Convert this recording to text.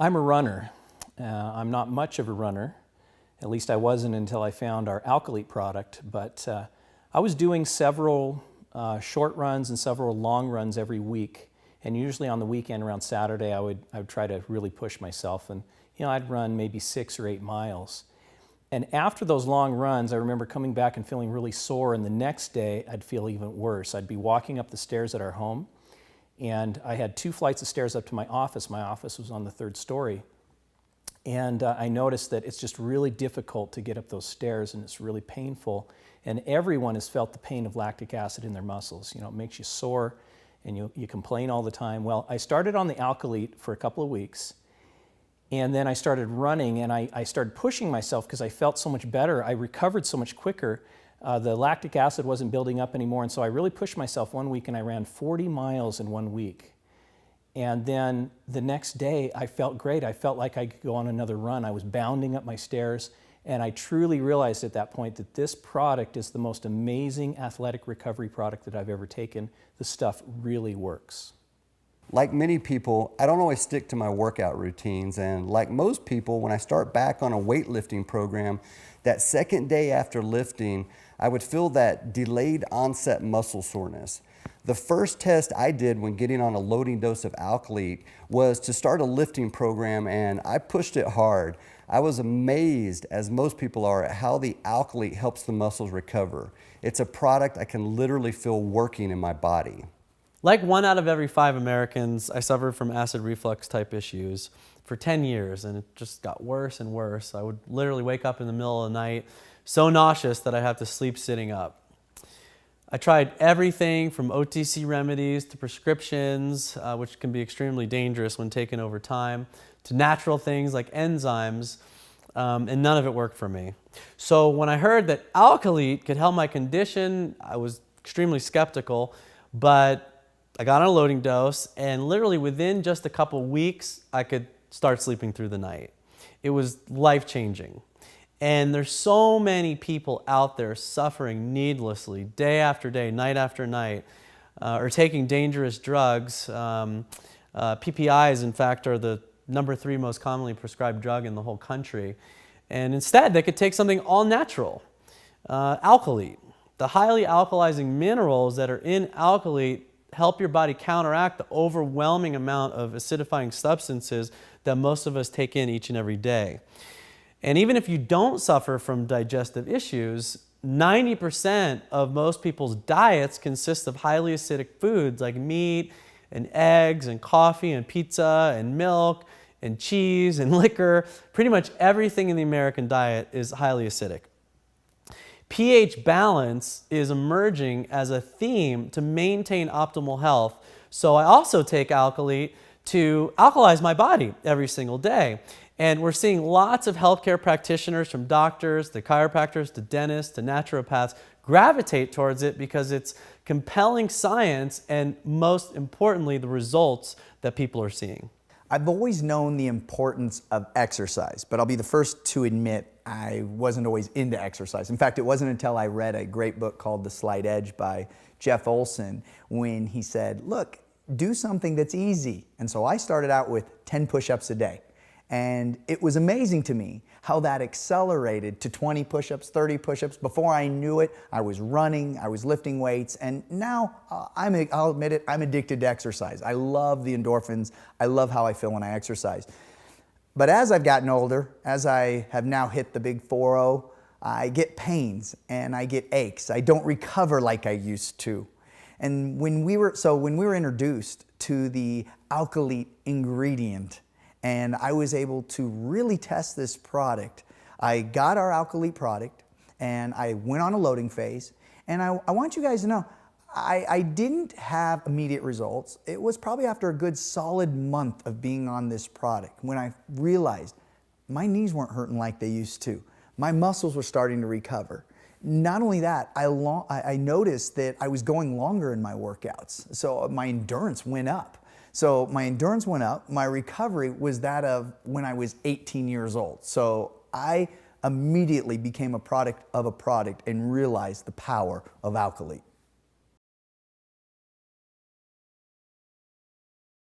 I'm a runner. I'm not much of a runner. At least I wasn't until I found our Alkalete product, but I was doing several short runs and several long runs every week. And usually on the weekend around Saturday, I would try to really push myself. And I'd run maybe 6 or 8 miles. And after those long runs, I remember coming back and feeling really sore, and the next day I'd feel even worse. I'd be walking up the stairs at our home, and I had 2 flights of stairs up to my office. My office was on the 3rd story. And I noticed that it's just really difficult to get up those stairs, and it's really painful. And everyone has felt the pain of lactic acid in their muscles. It makes you sore, and you complain all the time. Well, I started on the Alkalete for a couple of weeks, and then I started running, and I started pushing myself because I felt so much better. I recovered so much quicker. The lactic acid wasn't building up anymore, and so I really pushed myself one week, and I ran 40 miles in 1 week. And then the next day, I felt great. I felt like I could go on another run. I was bounding up my stairs, and I truly realized at that point that this product is the most amazing athletic recovery product that I've ever taken. The stuff really works. Like many people, I don't always stick to my workout routines, and like most people, when I start back on a weightlifting program, that second day after lifting, I would feel that delayed onset muscle soreness. The first test I did when getting on a loading dose of Alkalete was to start a lifting program, and I pushed it hard. I was amazed, as most people are, at how the Alkalete helps the muscles recover. It's a product I can literally feel working in my body. Like 1 out of every 5 Americans, I suffered from acid reflux type issues for 10 years, and it just got worse and worse. I would literally wake up in the middle of the night so nauseous that I'd have to sleep sitting up. I tried everything from OTC remedies to prescriptions, which can be extremely dangerous when taken over time, to natural things like enzymes, and none of it worked for me. So when I heard that Alkalete could help my condition, I was extremely skeptical, but I got on a loading dose, and literally within just a couple weeks, I could start sleeping through the night. It was life-changing. And there's so many people out there suffering needlessly, day after day, night after night, or taking dangerous drugs. PPIs, in fact, are the number 3 most commonly prescribed drug in the whole country. And instead, they could take something all natural, Alkalete. The highly alkalizing minerals that are in Alkalete help your body counteract the overwhelming amount of acidifying substances that most of us take in each and every day. And even if you don't suffer from digestive issues, 90% of most people's diets consist of highly acidic foods like meat and eggs and coffee and pizza and milk and cheese and liquor. Pretty much everything in the American diet is highly acidic. pH balance is emerging as a theme to maintain optimal health. So I also take Alkalete to alkalize my body every single day. And we're seeing lots of healthcare practitioners, from doctors to chiropractors to dentists to naturopaths, gravitate towards it because it's compelling science and, most importantly, the results that people are seeing. I've always known the importance of exercise, but I'll be the first to admit I wasn't always into exercise. In fact, it wasn't until I read a great book called The Slight Edge by Jeff Olson when he said, look, do something that's easy. And so I started out with 10 push-ups a day. And it was amazing to me how that accelerated to 20 push-ups, 30 push-ups. Before I knew it, I was running, I was lifting weights, and now I'll admit it, I'm addicted to exercise. I love the endorphins. I love how I feel when I exercise. But as I've gotten older, as I have now hit the big 40, I get pains and I get aches. I don't recover like I used to. And when we were introduced to the Alkalete ingredient, and I was able to really test this product, I got our Alkalete product and I went on a loading phase. And I want you guys to know, I didn't have immediate results. It was probably after a good solid month of being on this product when I realized my knees weren't hurting like they used to. My muscles were starting to recover. Not only that, I noticed that I was going longer in my workouts. So my endurance went up. So my endurance went up. My recovery was that of when I was 18 years old. So I immediately became a product of a product and realized the power of Alkalete.